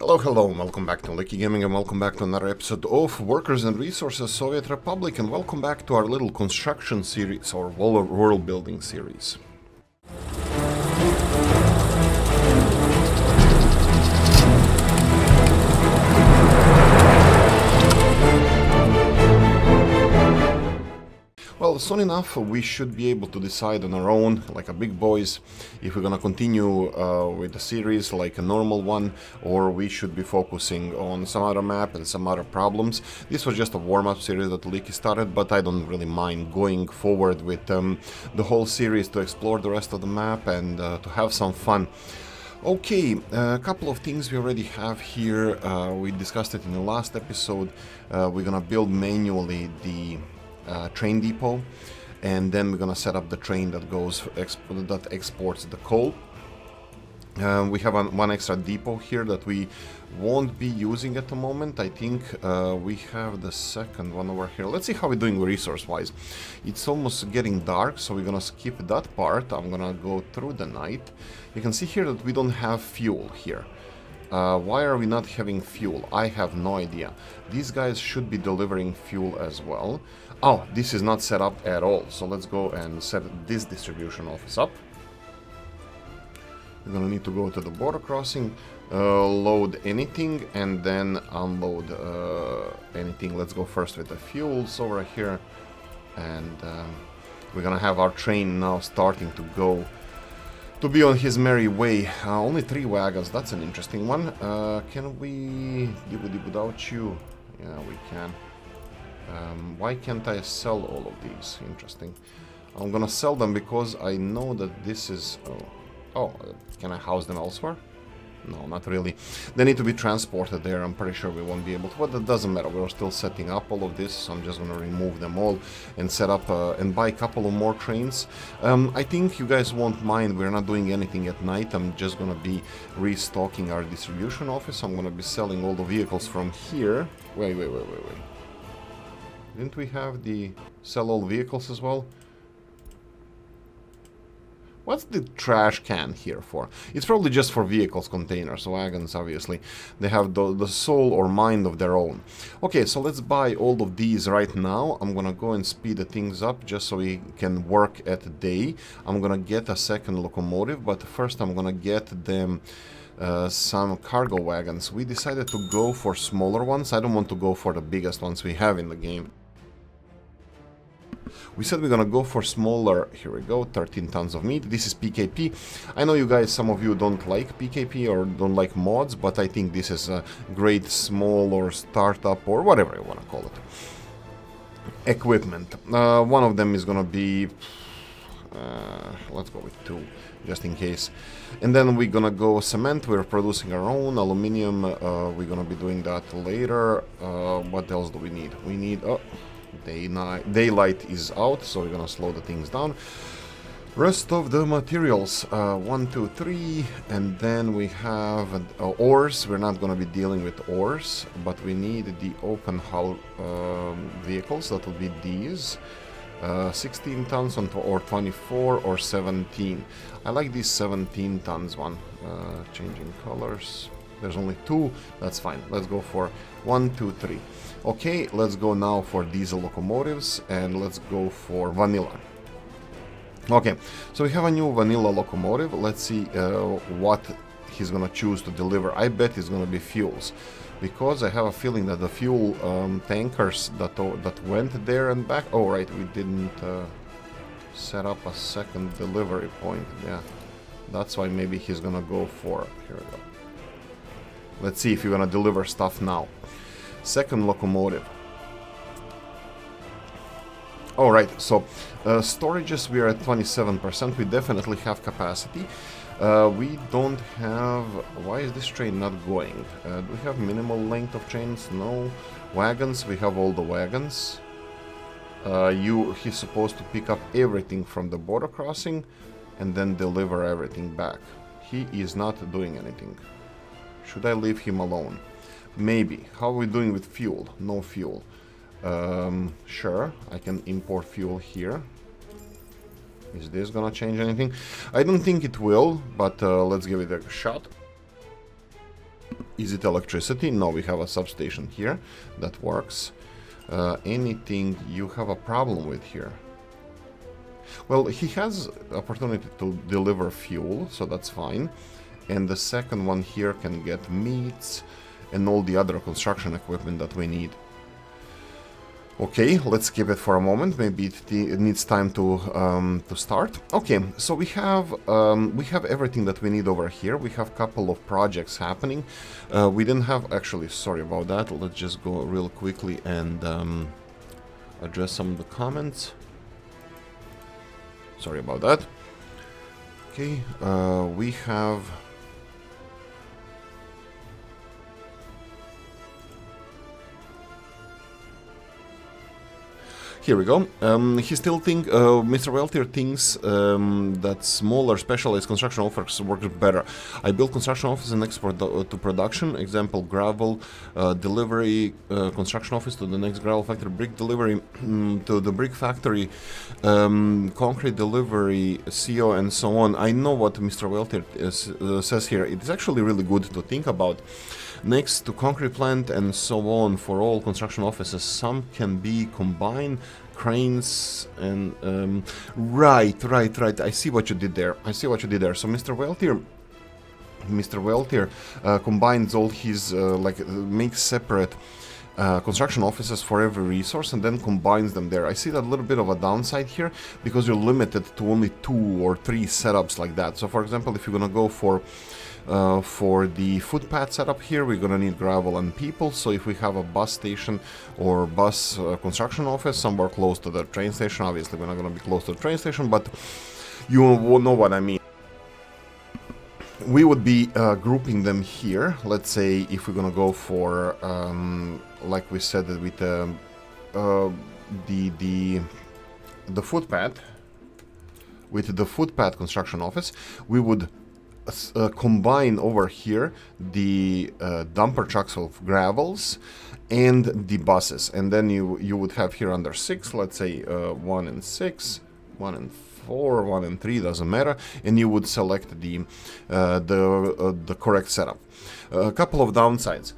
Hello, and welcome back to Oolykee Gaming, and welcome back to another episode of Workers and Resources Soviet Republic, and welcome back to our little construction series, or world building series. Well, soon enough we should be able to decide on our own, like a big boys, if we're gonna continue with the series like a normal one, or we should be focusing on some other map and some other problems. This was just a warm-up series that Oolykee started, but I don't really mind going forward with the whole series to explore the rest of the map and to have some fun. Okay, a couple of things we already have here. We discussed it in the last episode. We're gonna build manually the train depot, and then we're gonna set up the train that that exports the coal. We have one extra depot here that we won't be using at the moment. I think we have the second one over here. Let's see how we're doing resource wise. It's almost getting dark, so we're gonna skip that part. I'm gonna go through the night. You can see here that we don't have fuel here. Why are we not having fuel? I have no idea. These guys should be delivering fuel as well. Oh, this is not set up at all. So let's go and set this distribution office up. We're gonna need to go to the border crossing, load anything, and then unload anything. Let's go first with the fuels over here. And we're gonna have our train now starting to go, to be on his merry way. Only 3 wagons, that's an interesting one. Can we do it without you? Yeah, we can. Why can't I sell all of these? Interesting. I'm gonna sell them because I know that this is... can I house them elsewhere? No, not really. They need to be transported there. I'm pretty sure we won't be able to, but that doesn't matter. We're still setting up all of this, so I'm just gonna remove them all and set up and buy a couple of more trains. I think you guys won't mind. We're not doing anything at night. I'm just gonna be restocking our distribution office. I'm gonna be selling all the vehicles from here. Wait. Didn't we have the sell all vehicles as well? What's the trash can here for? It's probably just for vehicles, containers, wagons, obviously. They have the soul or mind of their own. Okay, so let's buy all of these right now. I'm gonna go and speed the things up just so we can work at day. I'm gonna get a second locomotive, but first I'm gonna get them some cargo wagons. We decided to go for smaller ones. I don't want to go for the biggest ones we have in the game. We said we're gonna go for smaller. Here we go, 13 tons of meat. This is PKP. I know you guys, some of you don't like PKP or don't like mods, but I think this is a great small or startup or whatever you want to call it. Equipment. One of them is gonna be... let's go with 2, just in case. And then we're gonna go cement. We're producing our own aluminium. We're gonna be doing that later. What else do we need? We need... daylight is out, so we're gonna slow the things down. Rest of the materials, 1, 2, 3, and then we have ores. We're not gonna be dealing with ores, but we need the open hull vehicles. That will be these 16 tons or 24 or 17. I like this 17 tons one. Changing colors. There's only 2. That's fine. Let's go for 1, 2, 3. Okay, let's go now for diesel locomotives, and let's go for vanilla. Okay, so we have a new vanilla locomotive. Let's see what he's gonna choose to deliver. I bet it's gonna be fuels, because I have a feeling that the fuel tankers that went there and back... Oh, right, we didn't set up a second delivery point. Yeah, that's why maybe he's gonna go for... Here we go. Let's see if you're gonna deliver stuff now. Second locomotive. Alright, so storages, we are at 27%. We definitely have capacity. We don't have... Why is this train not going? Do we have minimal length of chains? No. Wagons, we have all the wagons. He's supposed to pick up everything from the border crossing and then deliver everything back. He is not doing anything. Should I leave him alone? Maybe. How are we doing with fuel? No fuel. Sure, I can import fuel here. Is this gonna change anything? I don't think it will, but let's give it a shot. Is it electricity? No, we have a substation here that works. Anything you have a problem with here? Well, he has opportunity to deliver fuel, so that's fine. And the second one here can get meats and all the other construction equipment that we need. Okay, let's skip it for a moment. Maybe it needs time to start. Okay, so we have everything that we need over here. We have a couple of projects happening. We didn't have, actually, sorry about that. Let's just go real quickly and address some of the comments. Sorry about that. Okay, we have... Here we go. He still think, Mr. Weltier thinks that smaller specialized construction office works better. I build construction office and export to production. Example, gravel delivery, construction office to the next gravel factory, brick delivery to the brick factory, concrete delivery, CO and so on. I know what Mr. Weltier says here. It is actually really good to think about. Next to concrete plant and so on for all construction offices, some can be combined, cranes and right. I see what you did there. So Mr. Weltier combines all his makes separate construction offices for every resource and then combines them there. I see that a little bit of a downside here because you're limited to only 2 or 3 setups like that. So for example, if you're gonna go for the footpath setup here, we're gonna need gravel and people. So if we have a bus station or bus construction office somewhere close to the train station, obviously we're not gonna be close to the train station, but you will know what I mean. We would be grouping them here. Let's say if we're gonna go for like we said with the footpath, with the footpath construction office, we would combine over here the dumper trucks of gravels and the buses, and then you would have here under 6, let's say 1 and 6, 1 and 4, 1 and 3, doesn't matter, and you would select the correct setup. A couple of downsides.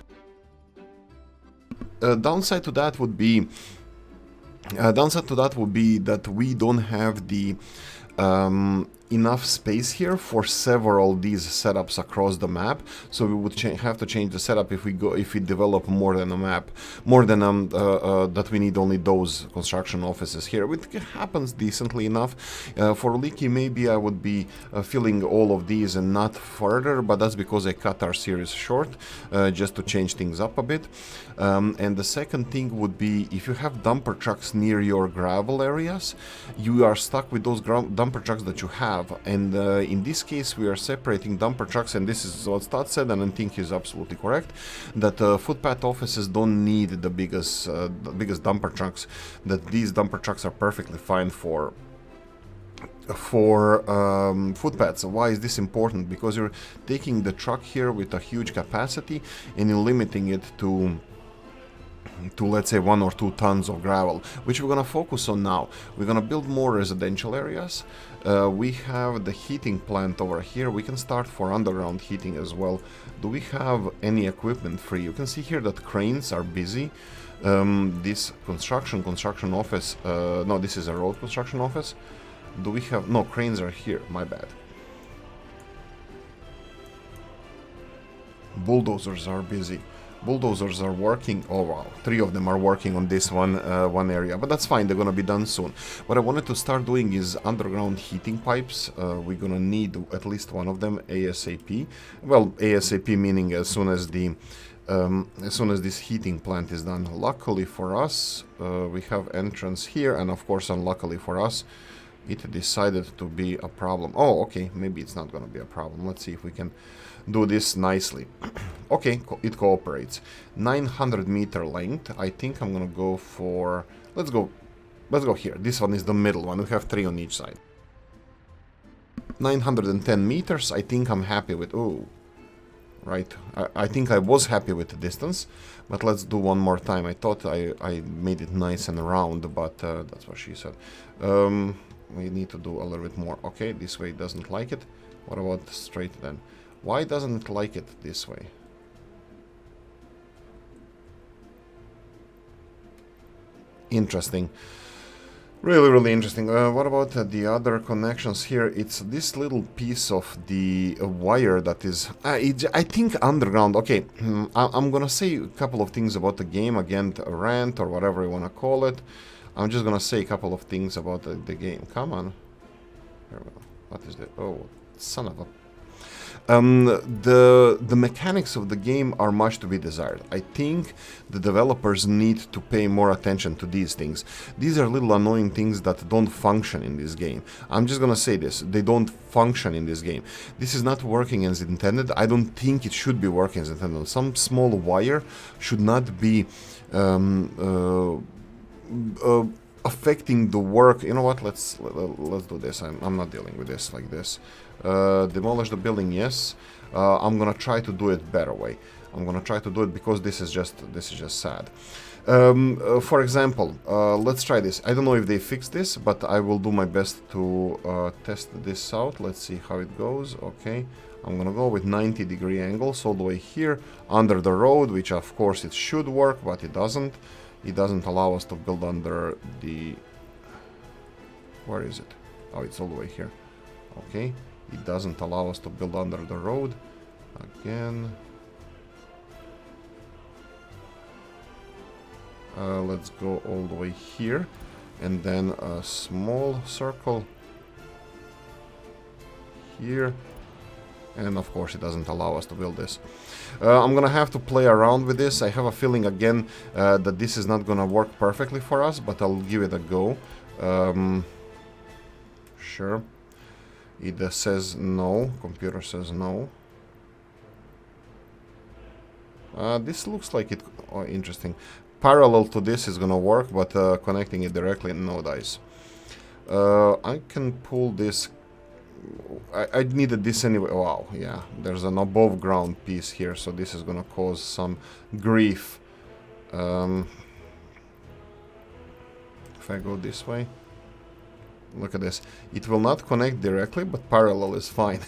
Downside to that would be that we don't have the enough space here for several these setups across the map, so we would have to change the setup if we develop more than a map, more than that we need only those construction offices here. It happens decently enough. For Oolykee, maybe I would be filling all of these and not further, but that's because I cut our series short just to change things up a bit. And the second thing would be, if you have dumper trucks near your gravel areas, you are stuck with those dumper trucks that you have. And in this case, we are separating dumper trucks, and this is what Stott said, and I think he's absolutely correct, that footpath offices don't need the biggest dumper trucks, that these dumper trucks are perfectly fine for footpaths. Why is this important? Because you're taking the truck here with a huge capacity and you're limiting it to let's say 1 or 2 tons of gravel, which we're gonna focus on now. We're gonna build more residential areas. We have the heating plant over here. We can start for underground heating as well. Do we have any equipment free? You can see here that cranes are busy. This construction office, no, this is a road construction office. Do we have, no, cranes are here, my bad. Bulldozers are busy. Bulldozers are working. Oh wow, 3 of them are working on this one area, but that's fine, they're gonna be done soon. What I wanted to start doing is underground heating pipes. We're gonna need at least one of them ASAP. Well, ASAP meaning as soon as this heating plant is done. Luckily for us, we have entrance here, and of course, unluckily for us, it decided to be a problem. Oh, okay, maybe it's not gonna be a problem. Let's see if we can do this nicely. Okay, it cooperates. 900 meter length. I think I'm gonna go for, let's go here. This one is the middle one. We have 3 on each side. 910 meters. I think I'm happy with, oh, right. I think I was happy with the distance, but let's do one more time. I thought I made it nice and round, but that's what she said. We need to do a little bit more. Okay, this way it doesn't like it. What about straight then? Why doesn't it like it this way? interesting. Really, really interesting. What about the other connections here? It's this little piece of the wire that is, I think, underground. Okay, I'm gonna say a couple of things about the game. Again, a rant or whatever you wanna call it. I'm just gonna say a couple of things about the game. Come on. What is that? Oh, son of a... the mechanics of the game are much to be desired. I think the developers need to pay more attention to these things. These are little annoying things that don't function in this game. I'm just gonna say this. They don't function in this game. This is not working as intended. I don't think it should be working as intended. Some small wire should not be affecting the work. You know what? Let's do this. I'm not dealing with this like this. Demolish the building, yes. I'm gonna try to do it better way. I'm gonna try to do it because this is just sad. For example, let's try this. I don't know if they fixed this, but I will do my best to test this out. Let's see how it goes. Okay, I'm gonna go with 90-degree angles all the way here under the road, which of course it should work, but it doesn't. It doesn't allow us to build under the... Where is it? Oh, it's all the way here. Okay. It doesn't allow us to build under the road. Again. Let's go all the way here. And then a small circle here. And of course it doesn't allow us to build this. I'm gonna have to play around with this. I have a feeling again that this is not gonna work perfectly for us, but I'll give it a go. Sure. It says no. Computer says no. This looks like it... Oh, interesting. Parallel to this is gonna work, but connecting it directly, no dice. I can pull this... I needed this anyway. Wow, yeah. There's an above ground piece here, so this is gonna cause some grief. If I go this way... Look at this. It will not connect directly, but parallel is fine.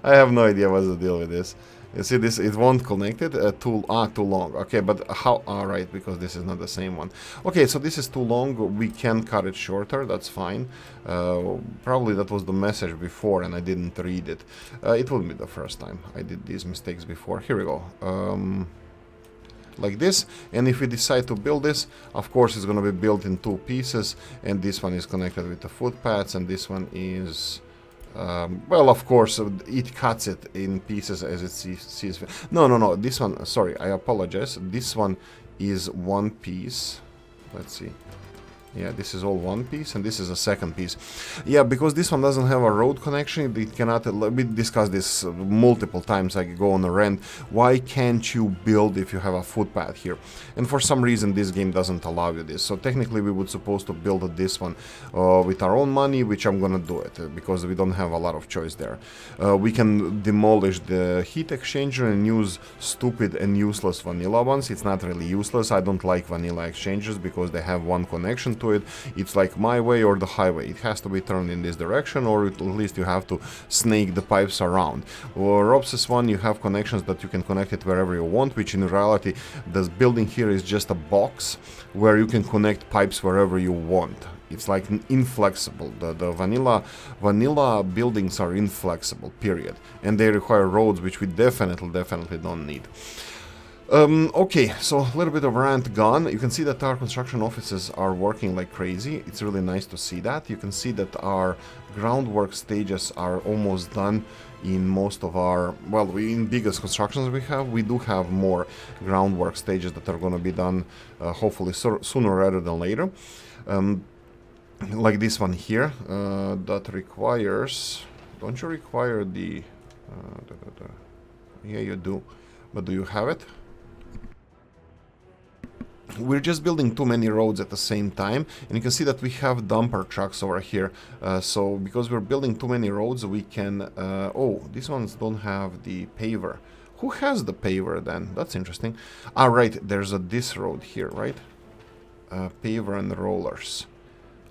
I have no idea what's the deal with this. You see this? It won't connect it. Too long. Okay, but how? Right, because this is not the same one. Okay, so this is too long. We can cut it shorter. That's fine. Probably that was the message before, and I didn't read it. It will be the first time I did these mistakes before. Here we go. Like this, and if we decide to build this, of course it's going to be built in two pieces, and this one is connected with the footpaths, and this one is well, of course it cuts it in pieces as it sees. No, this one, sorry, I apologize, this one is one piece. Let's see. Yeah, this is all one piece, and this is a second piece. Yeah, because this one doesn't have a road connection, it cannot... We discussed this multiple times, I go on a rant. Why can't you build if you have a footpath here? And for some reason, this game doesn't allow you this. So technically, we would supposed to build this one with our own money, which I'm gonna do it, because we don't have a lot of choice there. We can demolish the heat exchanger and use stupid and useless vanilla ones. It's not really useless. I don't like vanilla exchangers because they have one connection to it. It's like my way or the highway. It has to be turned in this direction, or at least you have to snake the pipes around. Or Rob's one, you have connections that you can connect it wherever you want, which in reality, this building here is just a box where you can connect pipes wherever you want. It's like inflexible. The vanilla buildings are inflexible, period. And they require roads, which we definitely don't need. Okay, so a little bit of rant gone. You can see that our construction offices are working like crazy. It's really nice to see that. You can see that our groundwork stages are almost done in most of our... Well, in biggest constructions we do have more groundwork stages that are going to be done hopefully sooner rather than later. Like this one here, that requires... Don't you require the... Yeah, you do. But do you have it? We're just building too many roads at the same time, and you can see that we have dumper trucks over here. So because we're building too many roads, we can... oh, these ones don't have the paver. Who has the paver then? That's interesting. Ah, right, there's this road here, right? Paver and rollers.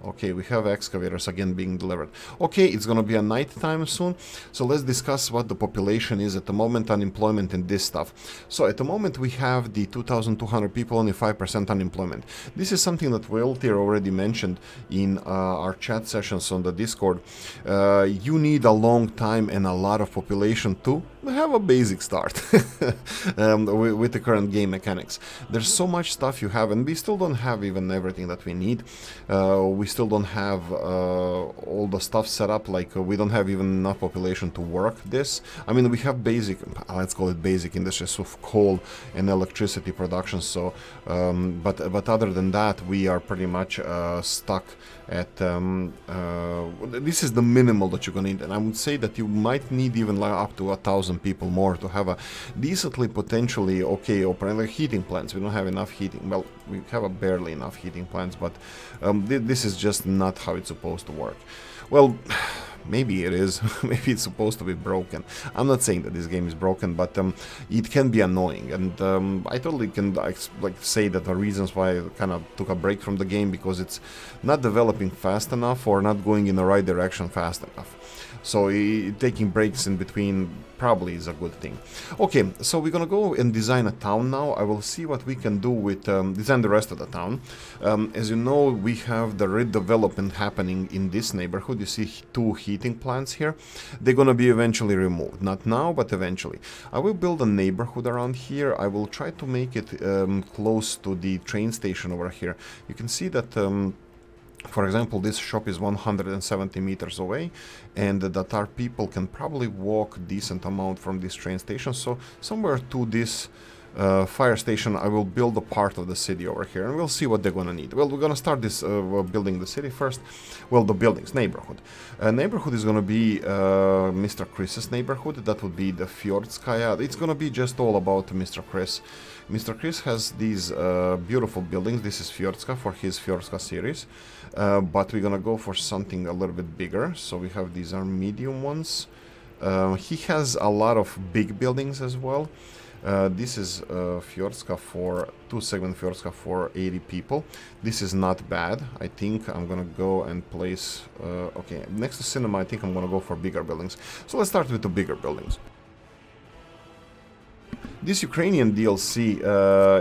Okay, we have excavators again being delivered. Okay, it's gonna be a night time soon, so let's discuss what the population is at the moment, unemployment and this stuff. So at the moment we have the 2,200 people, only 5% unemployment. This is something that Wrldbuilding already mentioned in our chat sessions on the Discord. You need a long time and a lot of population to have a basic start with the current game mechanics. There's so much stuff you have, and we still don't have even everything that we need. We still don't have all the stuff set up, like we don't have even enough population to work this. I mean, we have basic, let's call it basic industries of coal and electricity production, so but other than that we are pretty much stuck at this is the minimal that you're gonna need, and I would say that you might need even like up to 1,000 people more to have a decently potentially okay open, like heating plants. We don't have enough heating, well, we have a barely enough heating plants, but this is just not how it's supposed to work. Well, maybe it is. Maybe it's supposed to be broken. I'm not saying that this game is broken, but it can be annoying, and I totally can like say that the reasons why I kind of took a break from the game, because it's not developing fast enough or not going in the right direction fast enough. So taking breaks in between probably is a good thing. Okay, so we're gonna go and design a town now. I will see what we can do with design the rest of the town. As you know, we have the redevelopment happening in this neighborhood. You see 2 heating plants here. They're gonna be eventually removed. Not now, but eventually. I will build a neighborhood around here. I will try to make it close to the train station over here. You can see that for example, this shop is 170 meters away, and that our people can probably walk decent amount from this train station. So somewhere to this fire station, I will build a part of the city over here, and we'll see what they're gonna need. Well, we're gonna start this building the city first. Well, the buildings, neighborhood. Neighborhood is gonna be Mr. Chris's neighborhood. That would be the Fjordskaya. It's gonna be just all about Mr. Chris. Mr. Chris has these beautiful buildings. This is Fjordska for his Fjordska series. But we're gonna go for something a little bit bigger. So we have these are medium ones. He has a lot of big buildings as well. This is Fjordska for 2-segment Fjordska for 80 people. This is not bad. I think I'm gonna go and place okay, next to cinema I think I'm gonna go for bigger buildings. So let's start with the bigger buildings. This Ukrainian DLC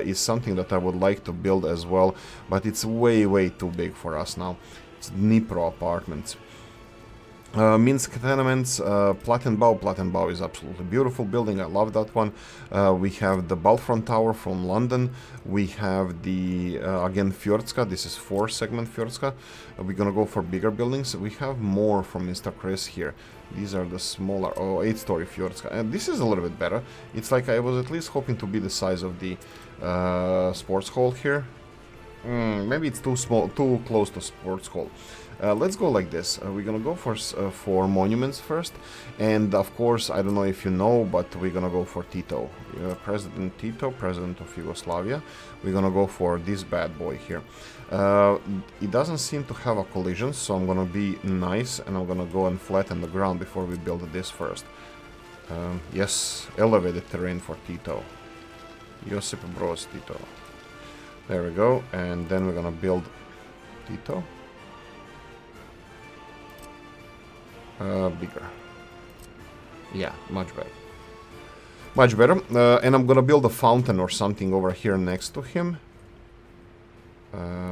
is something that I would like to build as well, but it's way too big for us now. It's Dnipro apartments. Minsk tenements, Plattenbau is absolutely beautiful building. I love that one. We have the Balfron Tower from London. We have the again Fjordska. This is 4-segment Fjordska. We're gonna go for bigger buildings. We have more from Mr. Chris here. These are the smaller, 8-story Fjordska, and this is a little bit better. It's like I was at least hoping to be the size of the sports hall here. Maybe it's too small, too close to sports hall. Let's go like this. We're gonna go for monuments first, and of course, I don't know if you know, but we're gonna go for Tito, President Tito, President of Yugoslavia. We're gonna go for this bad boy here. It doesn't seem to have a collision, so I'm gonna be nice, and I'm gonna go and flatten the ground before we build this first. Yes, elevated terrain for Tito. Josip Broz Tito. There we go, and then we're gonna build Tito. Bigger. Yeah, much better. Much better. And I'm gonna build a fountain or something over here next to him.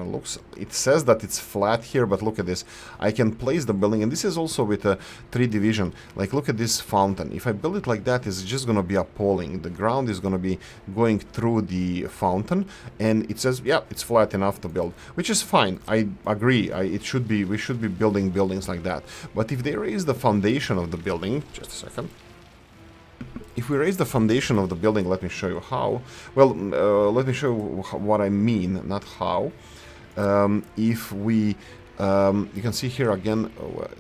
Looks, it says that it's flat here, but look at this. I can place the building, and this is also with a 3 division. Like, look at this fountain. If I build it like that, it's just gonna be appalling. The ground is gonna be going through the fountain, and it says, yeah, it's flat enough to build, which is fine. I agree. We should be building buildings like that. But if they raise the foundation of the building, just a second. If we raise the foundation of the building, let me show you how. Well, let me show you what I mean, not how. If we, you can see here again,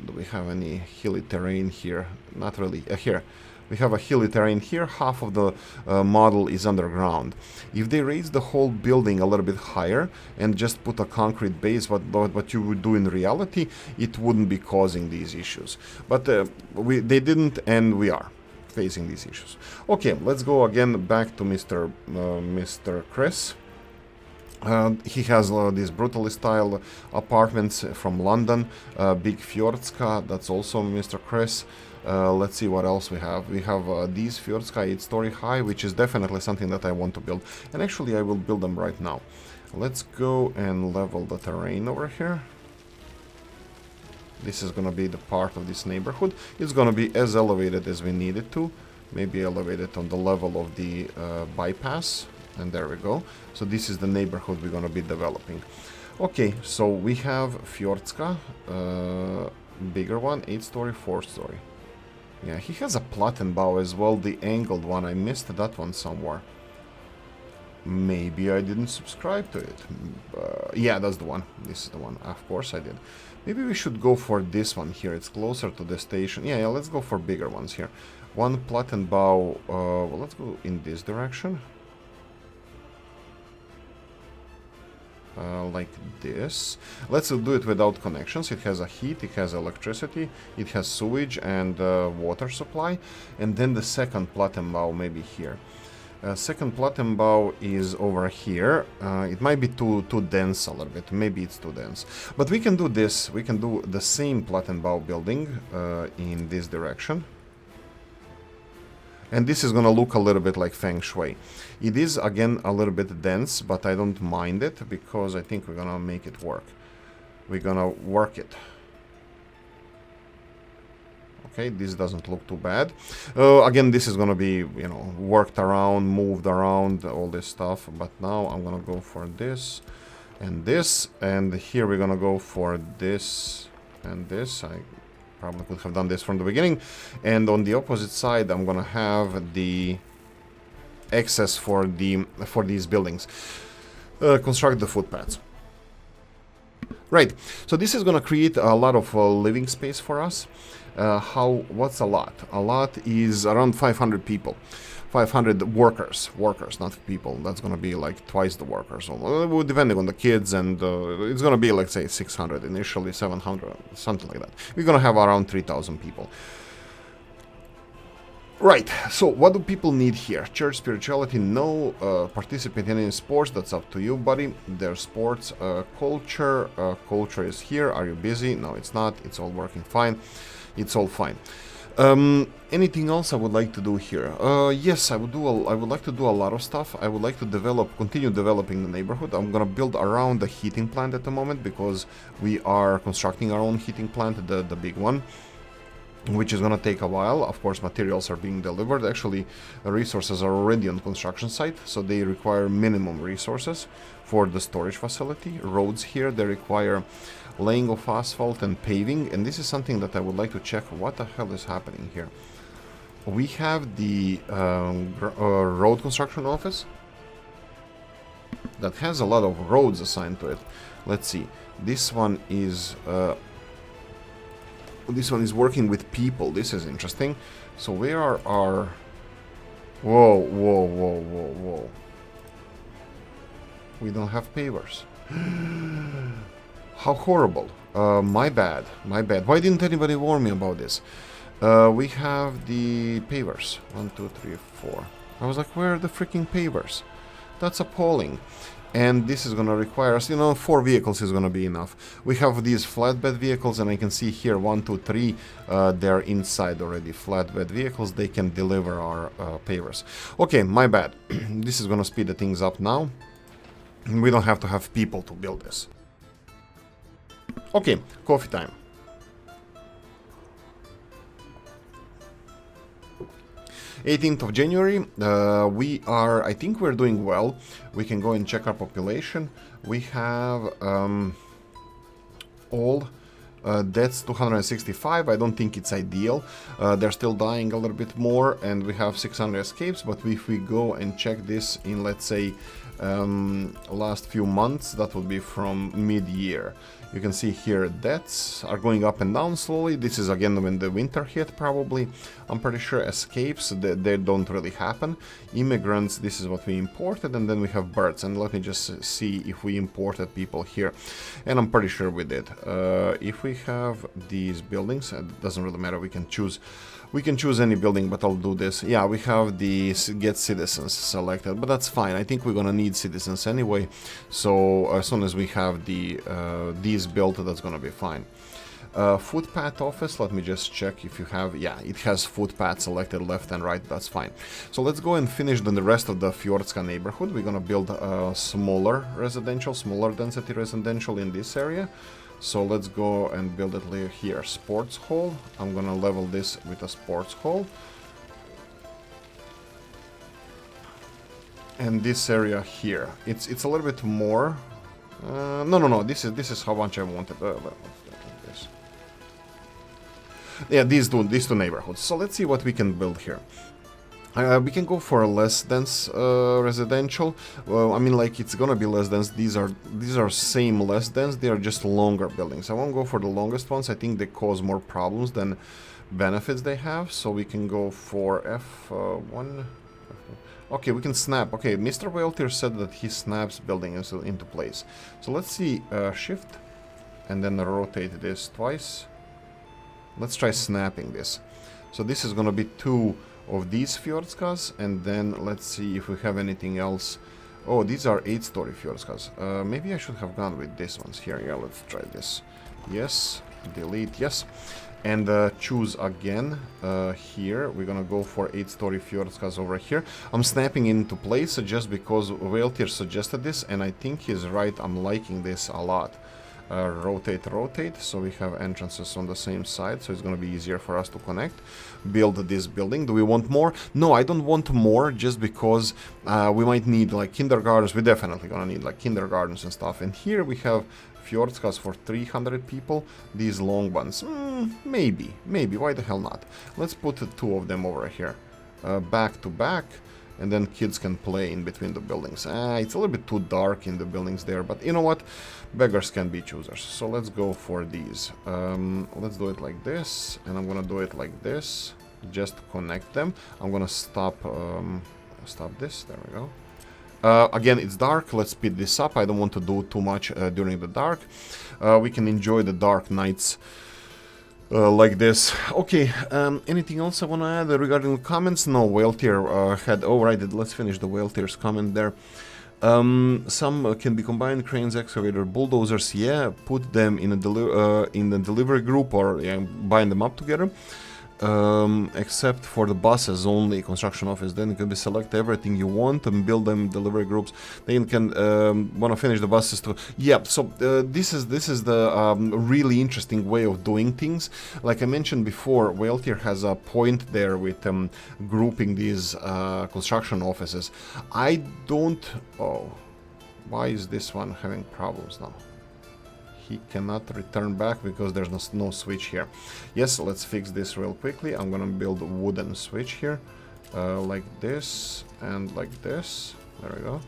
do we have any hilly terrain here? Not really. Here. We have a hilly terrain here, half of the model is underground. If they raise the whole building a little bit higher and just put a concrete base, what you would do in reality, it wouldn't be causing these issues. But they didn't, and we are facing these issues. Okay, let's go again back to Mr. Chris. He has these brutalist style apartments from London. Big Fjordska, that's also Mr. Chris. Let's see what else we have. We have these Fjordska 8-story high, which is definitely something that I want to build. And actually I will build them right now. Let's go and level the terrain over here. This is gonna be the part of this neighborhood. It's gonna be as elevated as we need it to. Maybe elevated on the level of the bypass. And there we go. So this is the neighborhood we're gonna be developing. Okay, so we have Fjordska, bigger one, 8-story, 4-story. Yeah, he has a Plattenbau as well, the angled one. I missed that one somewhere. Maybe I didn't subscribe to it. Yeah, that's the one. This is the one. Of course I did. Maybe we should go for this one here. It's closer to the station. Yeah, let's go for bigger ones here. One Plattenbau. Well, let's go in this direction. Like this. Let's do it without connections. It has a heat, it has electricity, it has sewage and water supply. And then the second Plattenbau maybe here. Second Plattenbau is over here. It might be too dense a little bit. Maybe it's too dense. But we can do this. We can do the same Plattenbau building in this direction. And this is gonna look a little bit like Feng Shui. It is, again, a little bit dense, but I don't mind it, because I think we're gonna make it work. We're gonna work it. Okay, this doesn't look too bad. Again, this is gonna be, you know, worked around, moved around, all this stuff. But now I'm gonna go for this, and here we're gonna go for this and this. I probably could have done this from the beginning. And on the opposite side, I'm gonna have the access for these buildings. Construct the footpaths. Right, so this is gonna create a lot of living space for us. What's a lot? A lot is around 500 people. 500 workers, not people. That's gonna be like twice the workers, depending on the kids, and it's gonna be, like, say 600 initially, 700, something like that. We're gonna have around 3,000 people. Right, so what do people need here? Church spirituality, no. Participate in any sports, that's up to you, buddy. There's sports. Culture, culture is here. Are you busy? No, it's not. It's all working fine. It's all fine. Anything else I would like to do here? Yes, I would like to do a lot of stuff. I would like to continue developing the neighborhood. I'm gonna build around the heating plant at the moment, because we are constructing our own heating plant, the big one, which is gonna take a while. Of course, materials are being delivered. Actually, the resources are already on construction site, so they require minimum resources for the storage facility. Roads here, they require laying of asphalt and paving, and this is something that I would like to check. What the hell is happening here? We have the road construction office that has a lot of roads assigned to it. Let's see. This one is working with people. This is interesting. So where are our... Whoa, whoa, whoa, whoa, whoa. We don't have pavers. How horrible. My bad. My bad. Why didn't anybody warn me about this? We have the pavers. 1, 2, 3, 4. I was like, where are the freaking pavers? That's appalling. And this is going to require us, 4 vehicles is going to be enough. We have these flatbed vehicles, and I can see here 1, 2, 3. They're inside already. Flatbed vehicles, they can deliver our pavers. Okay, my bad. This is going to speed the things up now. We don't have to have people to build this. Okay, coffee time. January 18th, I think we're doing well. We can go and check our population. We have all deaths 265. I don't think it's ideal. They're still dying a little bit more, and we have 600 escapes. But if we go and check this in, let's say, last few months, that would be from mid-year. You can see here deaths are going up and down slowly. This is again when the winter hit, probably. I'm pretty sure escapes, they don't really happen. Immigrants, this is what we imported, and then we have births. And let me just see if we imported people here. And I'm pretty sure we did. If we have these buildings, it doesn't really matter, we can choose We can choose any building, but I'll do this. Yeah, we have the get citizens selected, but that's fine. I think we're gonna need citizens anyway, so as soon as we have the these built, that's gonna be fine. Footpath office, let me just check if you have, yeah, it has footpath selected left and right, that's fine. So let's go and finish then the rest of the Fjordska neighborhood. We're gonna build a smaller residential, smaller density residential in this area. So let's go and build it here. Sports hall, I'm gonna level this with a sports hall. And this area here, it's a little bit more, no, this is how much I wanted. Yeah, these two neighborhoods. So let's see what we can build here. We can go for a less dense residential. Well, I mean, like, it's gonna be less dense. These are same less dense. They are just longer buildings. I won't go for the longest ones. I think they cause more problems than benefits they have. So we can go for F1. Okay, we can snap. Okay, Mr. Whaletear said that he snaps buildings into place. So let's see, shift, and then rotate this twice. Let's try snapping this. So this is gonna be 2 of these Fjordskas, and then let's see if we have anything else. Oh, these are 8-story Fjordskas. Maybe I should have gone with these ones here. Yeah, let's try this. Yes, delete, yes. And choose again. Here, we're gonna go for 8-story Fjordskas over here. I'm snapping into place just because Whaletear suggested this, and I think he's right. I'm liking this a lot. Rotate, so we have entrances on the same side, so it's going to be easier for us to connect. Build this building. Do we want more? No, I don't want more, just because we might need like kindergartens. We're definitely going to need like kindergartens and stuff. And here we have Fjordskas for 300 people. These long ones, maybe, why the hell not? Let's put 2 of them over here, back to back. And then kids can play in between the buildings. It's a little bit too dark in the buildings there, but you know what? Beggars can be choosers. So let's go for these. Let's do it like this, and I'm gonna do it like this. Just connect them. I'm gonna stop this. There we go. Again, it's dark. Let's speed this up. I don't want to do too much during the dark. We can enjoy the dark nights like this. Okay, anything else I want to add regarding the comments? No, Whaletear had... Oh, right, let's finish the Whaletear's comment there. Some can be combined, cranes, excavator, bulldozers, yeah, put them in a delivery group, or yeah, bind them up together. Except for the buses only, construction office, then you can be select everything you want and build them delivery groups. Then you can want to finish the buses too. Yeah, so this is the really interesting way of doing things. Like I mentioned before, Whaletear has a point there with grouping these construction offices. I don't... Oh, why is this one having problems now? He cannot return back because there's no switch here. Yes, let's fix this real quickly. I'm gonna build a wooden switch here, like this and like this. There we go.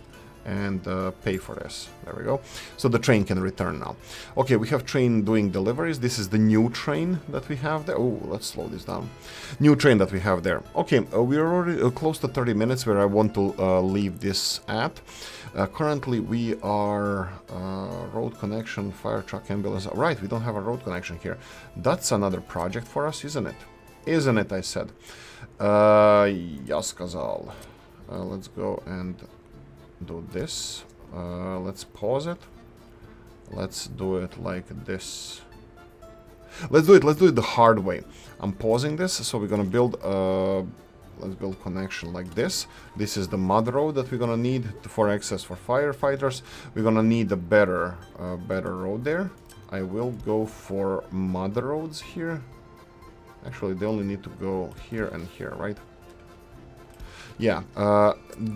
And pay for this. There we go. So the train can return now. Okay, we have train doing deliveries. This is the new train that we have there. Oh, let's slow this down. New train that we have there. Okay, we're already close to 30 minutes where I want to leave this at. Currently we are road connection, fire truck, ambulance. Right, we don't have a road connection here. That's another project for us, isn't it? Isn't it, I said. Я сказал. Let's go and do this. Let's pause it. Let's do it like this. Let's do it the hard way. I'm pausing this, so we're gonna build let's build connection like this. This is the mud road that we're gonna need for access for firefighters. We're gonna need a better road there. I will go for mud roads here. Actually, they only need to go here and here, right? Yeah,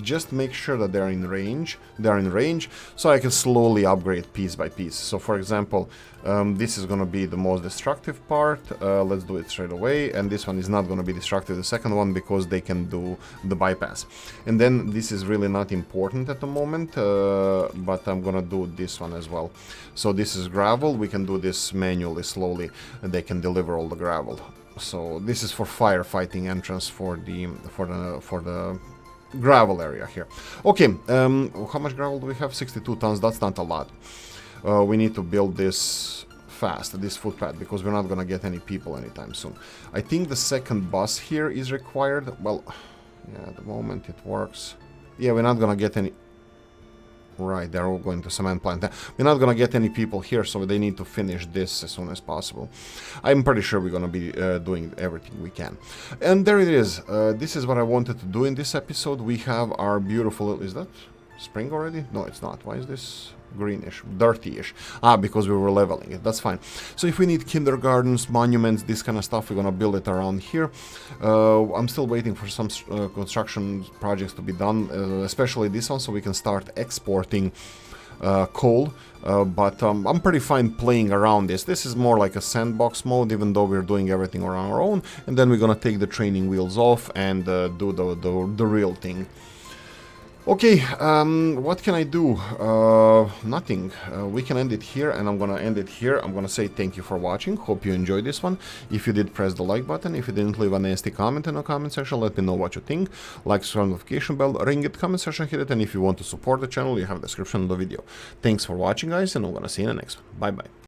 just make sure that they're in range. They're in range, so I can slowly upgrade piece by piece. So, for example, this is going to be the most destructive part. Let's do it straight away. And this one is not going to be destructive, the second one, because they can do the bypass. And then this is really not important at the moment, but I'm going to do this one as well. So this is gravel. We can do this manually, slowly. And they can deliver all the gravel. So this is for firefighting entrance for the gravel area here. Okay, how much gravel do we have? 62 tons. That's not a lot. We need to build this fast, this footpath, because we're not gonna get any people anytime soon. I think the second bus here is required. Well, yeah, at the moment it works. Yeah, we're not gonna get any... Right, they're all going to cement plant. We're not gonna get any people here, so they need to finish this as soon as possible. I'm pretty sure we're gonna be doing everything we can. And there it is. This is what I wanted to do in this episode. We have our beautiful... Is that spring already? No, it's not. Why is this greenish, dirty-ish? Ah, because we were leveling it. That's fine. So if we need kindergartens, monuments, this kind of stuff, we're gonna build it around here. I'm still waiting for some construction projects to be done, especially this one, so we can start exporting coal. But I'm pretty fine playing around this. This is more like a sandbox mode, even though we're doing everything on our own. And then we're gonna take the training wheels off and do the real thing. Okay, what can I do? Nothing. We can end it here, and I'm gonna end it here. I'm gonna say thank you for watching. Hope you enjoyed this one. If you did, press the like button. If you didn't, leave a nasty comment in the comment section. Let me know what you think. Like, subscribe, notification bell, ring it, comment section, hit it. And if you want to support the channel, you have a description of the video. Thanks for watching, guys, and I'm gonna see you in the next one. Bye bye.